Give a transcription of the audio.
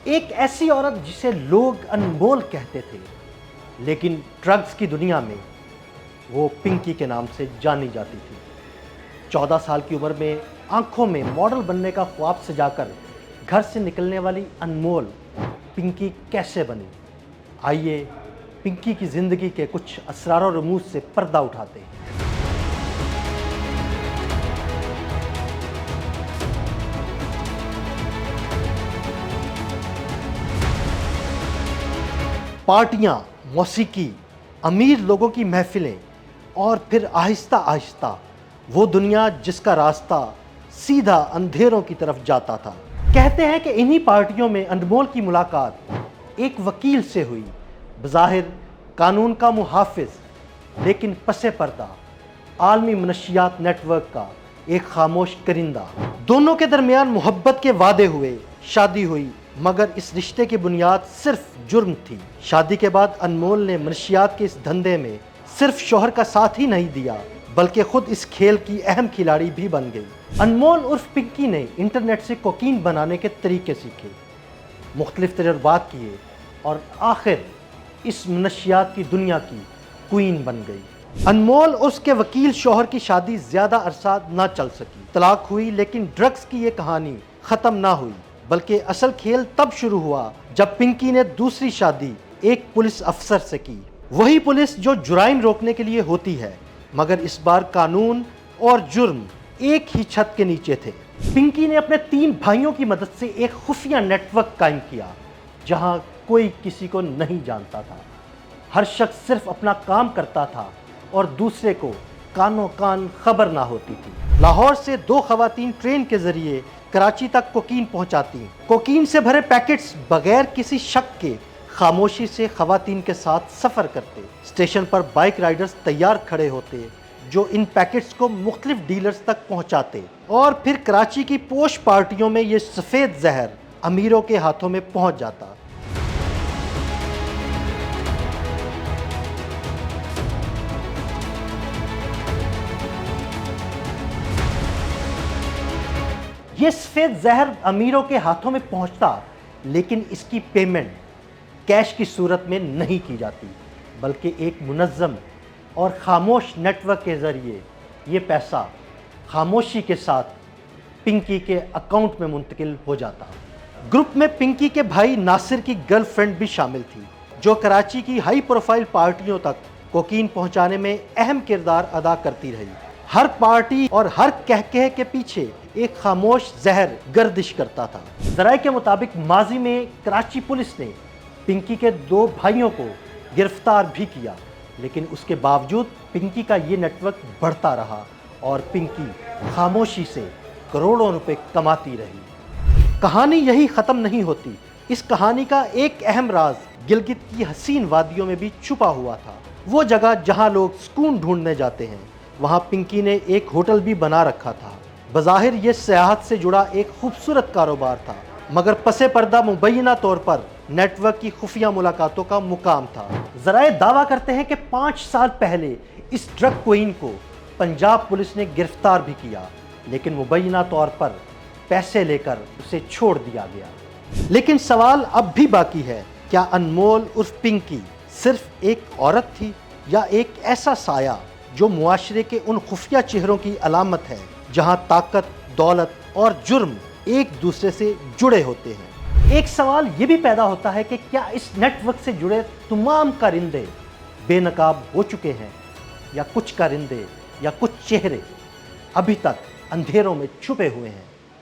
ایک ایسی عورت جسے لوگ انمول کہتے تھے، لیکن ڈرگز کی دنیا میں وہ پنکی کے نام سے جانی جاتی تھی۔ 14 سال کی عمر میں آنکھوں میں ماڈل بننے کا خواب سجا کر گھر سے نکلنے والی انمول پنکی کیسے بنی؟ آئیے پنکی کی زندگی کے کچھ اسرار و رموز سے پردہ اٹھاتے ہیں۔ پارٹیاں، موسیقی، امیر لوگوں کی محفلیں اور پھر آہستہ آہستہ وہ دنیا جس کا راستہ سیدھا اندھیروں کی طرف جاتا تھا۔ کہتے ہیں کہ انہی پارٹیوں میں انمول کی ملاقات ایک وکیل سے ہوئی، بظاہر قانون کا محافظ لیکن پس پردہ عالمی منشیات نیٹ ورک کا ایک خاموش کرندہ۔ دونوں کے درمیان محبت کے وعدے ہوئے، شادی ہوئی، مگر اس رشتے کی بنیاد صرف جرم تھی۔ شادی کے بعد انمول نے منشیات کے اس دھندے میں صرف شوہر کا ساتھ ہی نہیں دیا بلکہ خود اس کھیل کی اہم کھلاڑی بھی بن گئی۔ انمول عرف پنکی نے انٹرنیٹ سے کوکین بنانے کے طریقے سیکھے، مختلف تجربات کیے اور آخر اس منشیات کی دنیا کی کوئین بن گئی۔ انمول اس کے وکیل شوہر کی شادی زیادہ عرصہ نہ چل سکی، طلاق ہوئی، لیکن ڈرگز کی یہ کہانی ختم نہ ہوئی بلکہ اصل کھیل تب شروع ہوا جب پنکی نے دوسری شادی ایک پولیس افسر سے کی۔ وہی پولیس جو جرائم روکنے کے لیے ہوتی ہے، مگر اس بار قانون اور جرم ایک ہی چھت کے نیچے تھے۔ پنکی نے اپنے 3 بھائیوں کی مدد سے ایک خفیہ نیٹ ورک قائم کیا جہاں کوئی کسی کو نہیں جانتا تھا۔ ہر شخص صرف اپنا کام کرتا تھا اور دوسرے کو کانوں کان خبر نہ ہوتی تھی۔ لاہور سے 2 خواتین ٹرین کے ذریعے کراچی تک کوکین پہنچاتی، کوکین سے بھرے پیکٹس بغیر کسی شک کے خاموشی سے خواتین کے ساتھ سفر کرتے۔ اسٹیشن پر بائک رائڈرز تیار کھڑے ہوتے جو ان پیکٹس کو مختلف ڈیلرز تک پہنچاتے، اور پھر کراچی کی پوش پارٹیوں میں یہ سفید زہر امیروں کے ہاتھوں میں پہنچ جاتا۔ یہ سفید زہر امیروں کے ہاتھوں میں پہنچتا، لیکن اس کی پیمنٹ کیش کی صورت میں نہیں کی جاتی بلکہ ایک منظم اور خاموش نیٹ ورک کے ذریعے یہ پیسہ خاموشی کے ساتھ پنکی کے اکاؤنٹ میں منتقل ہو جاتا۔ گروپ میں پنکی کے بھائی ناصر کی گرل فرینڈ بھی شامل تھی جو کراچی کی ہائی پروفائل پارٹیوں تک کوکین پہنچانے میں اہم کردار ادا کرتی رہی۔ ہر پارٹی اور ہر کہکہے کے پیچھے ایک خاموش زہر گردش کرتا تھا۔ ذرائع کے مطابق ماضی میں کراچی پولیس نے پنکی کے 2 بھائیوں کو گرفتار بھی کیا، لیکن اس کے باوجود پنکی کا یہ نیٹ ورک بڑھتا رہا اور پنکی خاموشی سے کروڑوں روپے کماتی رہی۔ کہانی یہی ختم نہیں ہوتی۔ اس کہانی کا ایک اہم راز گلگت کی حسین وادیوں میں بھی چھپا ہوا تھا۔ وہ جگہ جہاں لوگ سکون ڈھونڈنے جاتے ہیں، وہاں پنکی نے ایک ہوٹل بھی بنا رکھا تھا۔ بظاہر یہ سیاحت سے جڑا ایک خوبصورت کاروبار تھا، مگر پس پردہ مبینہ طور پر نیٹ ورک کی خفیہ ملاقاتوں کا مقام تھا۔ ذرائع دعویٰ کرتے ہیں کہ 5 سال پہلے اس ڈرگ کوئین کو پنجاب پولیس نے گرفتار بھی کیا، لیکن مبینہ طور پر پیسے لے کر اسے چھوڑ دیا گیا۔ لیکن سوال اب بھی باقی ہے، کیا انمول عرف پنکی صرف ایک عورت تھی یا ایک ایسا سایہ جو معاشرے کے ان خفیہ چہروں کی علامت ہے جہاں طاقت، دولت اور جرم ایک دوسرے سے جڑے ہوتے ہیں؟ ایک سوال یہ بھی پیدا ہوتا ہے کہ کیا اس نیٹ ورک سے جڑے تمام کارندے بے نقاب ہو چکے ہیں، یا کچھ کارندے یا کچھ چہرے ابھی تک اندھیروں میں چھپے ہوئے ہیں؟